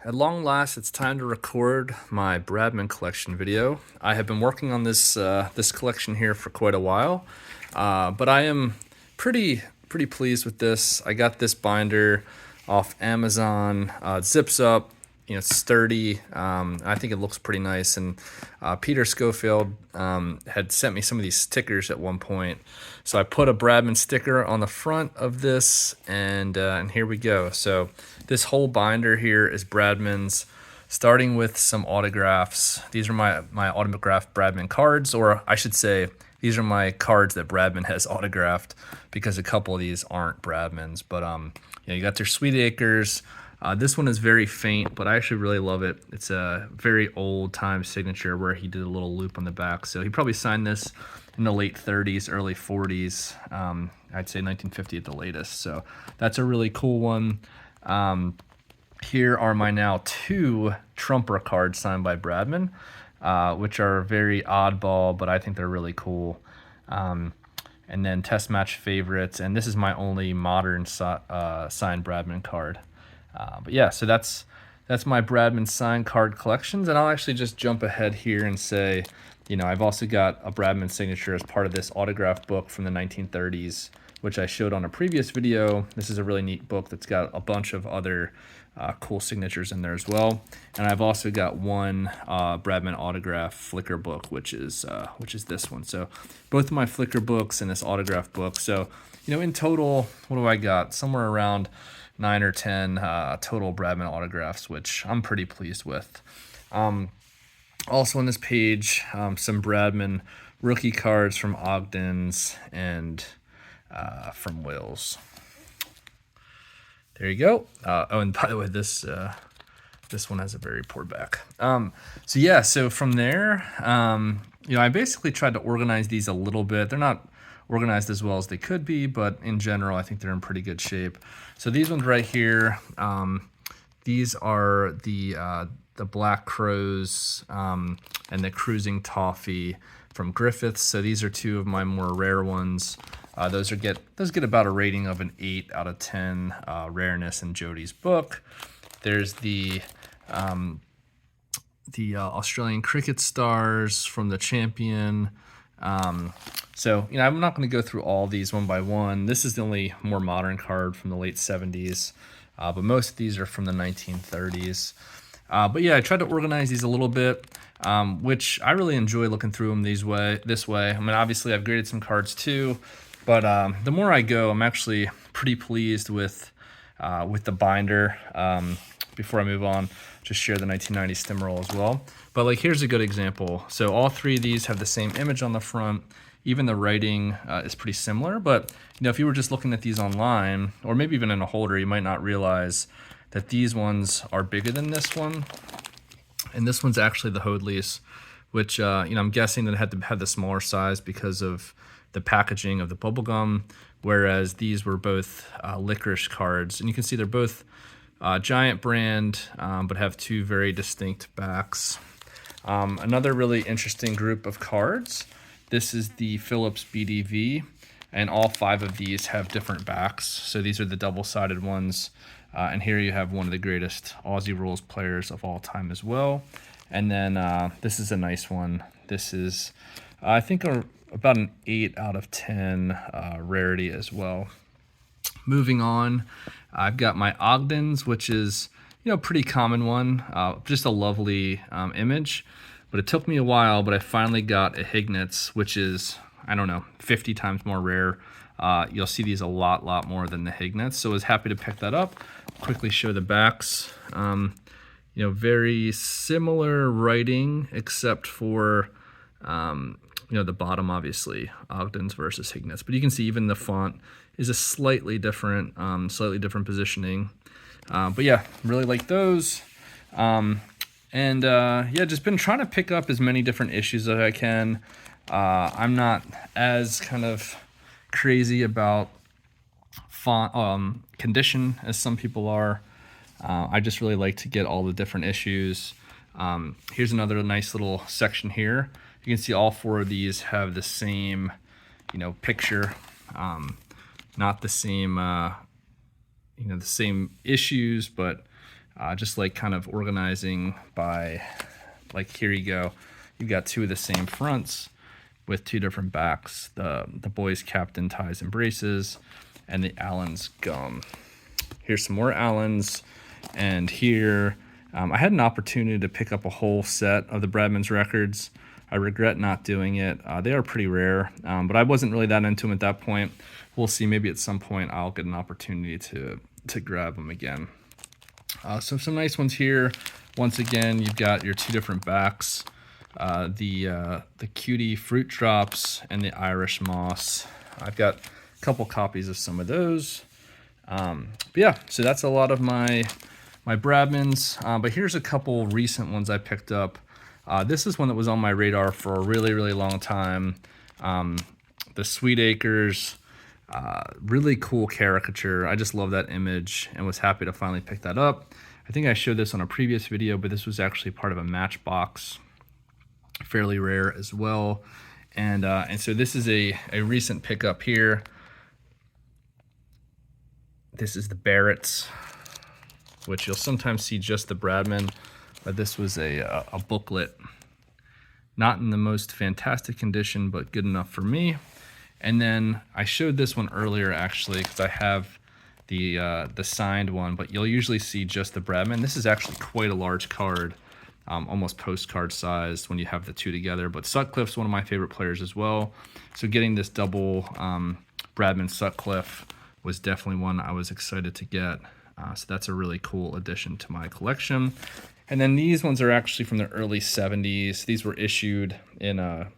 At long last, it's time to record my Bradman collection video. I have been working on this collection here for quite a while, but I am pretty pleased with this. I got this binder off Amazon. It zips up, it's sturdy. I think it looks pretty nice. And Peter Schofield had sent me some of these stickers at one point, so I put a Bradman sticker on the front of this, and here we go. So this whole binder here is Bradman's, starting with some autographs. These are my autographed Bradman cards, or I should say, these are my cards that Bradman has autographed, because a couple of these aren't Bradman's. But you got their Sweet Acres. This one is very faint, but I actually really love it. It's a very old time signature where he did a little loop on the back. So he probably signed this in the late 30s, early 40s. I'd say 1950 at the latest. So that's a really cool one. Here are my now 2 Trumper cards signed by Bradman, which are very oddball, but I think they're really cool. And then test match favorites, and this is my only modern signed Bradman card. But yeah, so that's my Bradman signed card collections, and I'll actually just jump ahead here and say, I've also got a Bradman signature as part of this autograph book from the 1930s, which I showed on a previous video. This is a really neat book that's got a bunch of other cool signatures in there as well. And I've also got one Bradman autograph Flickr book, which is this one. So both of my Flickr books and this autograph book. So, in total, what do I got? Somewhere around 9 or 10 total Bradman autographs, which I'm pretty pleased with. Also on this page, some Bradman rookie cards from Ogden's and from Wills. There you go. Oh, and by the way, this one has a very poor back. So from there, I basically tried to organize these a little bit. They're not organized as well as they could be, but in general, I think they're in pretty good shape. So these ones right here, these are the Black Crows and the Cruising Toffee from Griffiths. So these are 2 of my more rare ones. Those get about a rating of an 8 out of 10 rareness in Jody's book. There's the Australian Cricket Stars from the Champion. So I'm not going to go through all these one by one. This is the only more modern card from the late 70s, but most of these are from the 1930s. But yeah, I tried to organize these a little bit, which I really enjoy looking through them this way. I mean, obviously I've graded some cards too, but the more I go, I'm actually pretty pleased with the binder. Before I move on, just share the 1990 Stimroll as well. But here's a good example. So all 3 of these have the same image on the front. Even the writing is pretty similar. But if you were just looking at these online, or maybe even in a holder, you might not realize that these ones are bigger than this one. And this one's actually the Hoadleys, which I'm guessing that it had to have the smaller size because of the packaging of the bubblegum, whereas these were both licorice cards. And you can see they're both Giant brand, but have 2 very distinct backs. Another really interesting group of cards. This is the Phillips BDV, and all 5 of these have different backs. So these are the double-sided ones. And here you have one of the greatest Aussie rules players of all time as well. And then this is a nice one. This is, I think, about an 8 out of 10 rarity as well. Moving on, I've got my Ogden's, which is, pretty common one. Just a lovely image. But it took me a while, but I finally got a Hignet's, which is, 50 times more rare. You'll see these a lot more than the Hignet's. So I was happy to pick that up. Quickly show the backs. Very similar writing, except for, the bottom, obviously, Ogden's versus Hignet's. But you can see even the font is a slightly different positioning. But yeah, really like those. Just been trying to pick up as many different issues as I can. I'm not as kind of crazy about font condition as some people are. I just really like to get all the different issues. Here's another nice little section here. You can see all 4 of these have the same, picture, not the same, the same issues, but just like kind of organizing by, like here you go. You've got two of the same fronts with two different backs. The boys captain ties and braces, and the Allen's gum. Here's some more Allens, and here I had an opportunity to pick up a whole set of the Bradman's records. I regret not doing it. They are pretty rare, but I wasn't really that into them at that point. We'll see. Maybe at some point I'll get an opportunity to grab them again. So some nice ones here. Once again, you've got your two different backs, the Cutie Fruit Drops and the Irish Moss. I've got a couple copies of some of those. But yeah, so that's a lot of my Bradmans. But here's a couple recent ones I picked up. This is one that was on my radar for a really, really long time. The Sweet Acres, really cool caricature. I just love that image and was happy to finally pick that up. I think I showed this on a previous video, but this was actually part of a Matchbox, fairly rare as well. And so this is a recent pickup here. This is the Barretts, which you'll sometimes see just the Bradman, but this was a booklet. Not in the most fantastic condition, but good enough for me. And then I showed this one earlier actually, because I have the signed one, but you'll usually see just the Bradman. This is actually quite a large card, almost postcard sized when you have the two together. But Sutcliffe's one of my favorite players as well. So getting this double Bradman Sutcliffe was definitely one I was excited to get. So that's a really cool addition to my collection. And then these ones are actually from the early 70s. These were issued in a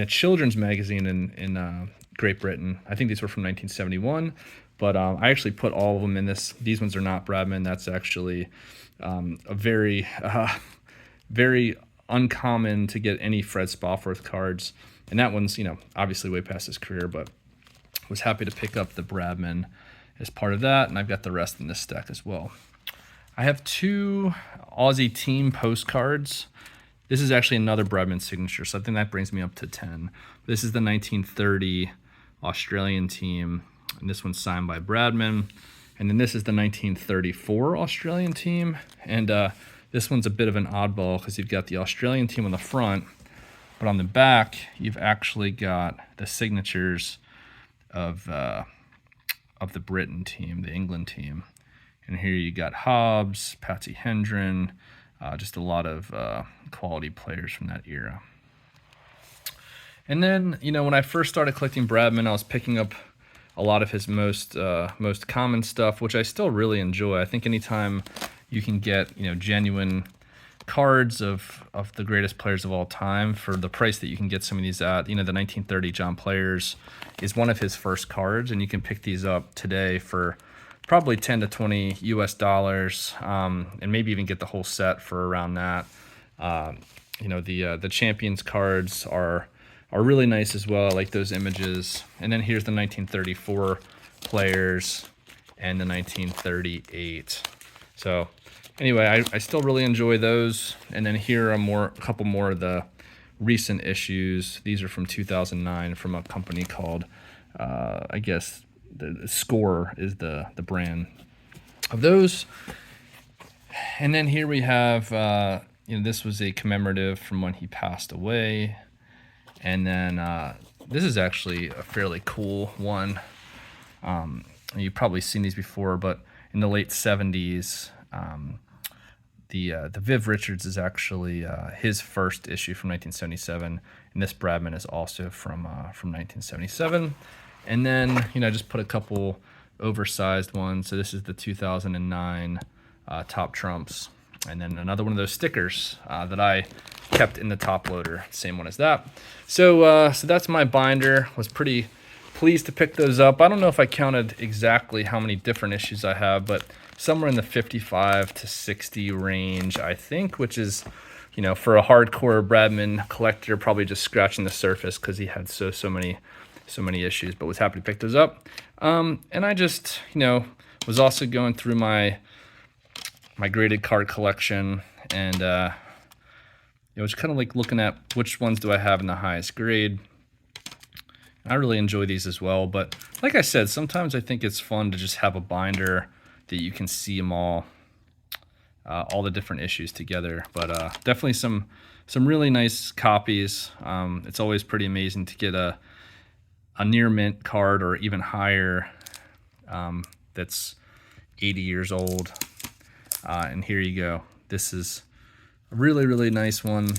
children's magazine in Great Britain. I think these were from 1971, but I actually put all of them in this. These ones are not Bradman. That's actually a very, very uncommon to get any Fred Spofforth cards. And that one's, obviously way past his career, but was happy to pick up the Bradman as part of that, and I've got the rest in this stack as well. I have two Aussie team postcards. This is actually another Bradman signature, so I think that brings me up to 10. This is the 1930 Australian team, and this one's signed by Bradman. And then this is the 1934 Australian team, and this one's a bit of an oddball because you've got the Australian team on the front, but on the back, you've actually got the signatures of the Britain team, the England team. And here you got Hobbs, Patsy Hendren, just a lot of quality players from that era. And then, when I first started collecting Bradman, I was picking up a lot of his most common stuff, which I still really enjoy. I think anytime you can get, genuine cards of the greatest players of all time for the price that you can get some of these at, the 1930 John Players is one of his first cards, and you can pick these up today for probably 10 to 20 US dollars, and maybe even get the whole set for around that. The Champions cards are really nice as well. I like those images. And then here's the 1934 players and the 1938. So anyway, I still really enjoy those. And then here are a couple more of the recent issues. These are from 2009 from a company called, I guess, the Score is the brand of those. And then here we have, this was a commemorative from when he passed away. And then this is actually a fairly cool one. You've probably seen these before, but in the late 70s, the Viv Richards is actually his first issue from 1977, and this Bradman is also from 1977. And then, I just put a couple oversized ones. So this is the 2009 Top Trumps. And then another one of those stickers that I kept in the top loader. Same one as that. So that's my binder. Was pretty pleased to pick those up. I don't know if I counted exactly how many different issues I have, but somewhere in the 55 to 60 range, I think, which is, for a hardcore Bradman collector, probably just scratching the surface because he had so many issues, but was happy to pick those up. And I just, was also going through my graded card collection, and just kind of like looking at which ones do I have in the highest grade. I really enjoy these as well, but like I said, sometimes I think it's fun to just have a binder that you can see them all all the different issues together. But definitely some really nice copies. It's always pretty amazing to get a near mint card or even higher that's 80 years old. And here you go. This is a really nice one.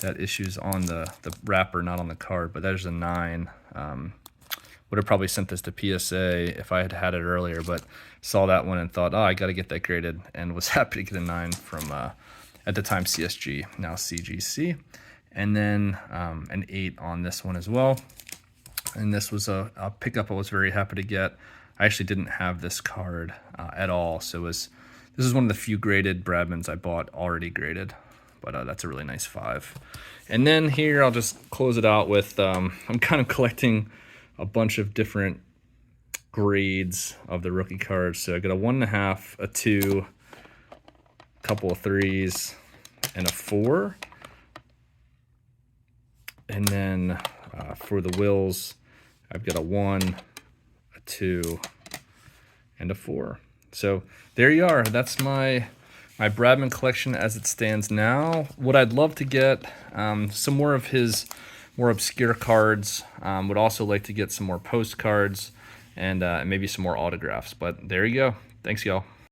That issues on the wrapper, not on the card, but there's a 9. Would have probably sent this to PSA if I had had it earlier, but saw that one and thought, oh, I got to get that graded, and was happy to get a 9 from, at the time, CSG, now CGC. And then an 8 on this one as well. And this was a pickup I was very happy to get. I actually didn't have this card at all, so this is one of the few graded Bradmans I bought already graded. But that's a really nice 5. And then here I'll just close it out with, I'm kind of collecting a bunch of different grades of the rookie cards. So I got a 1.5, a 2, a couple of 3s, and a 4. And then for the Wills, I've got a 1, a 2, and a 4. So there you are. That's my Bradman collection as it stands now. What I'd love to get, some more of his more obscure cards. Would also like to get some more postcards and maybe some more autographs. But there you go. Thanks, y'all.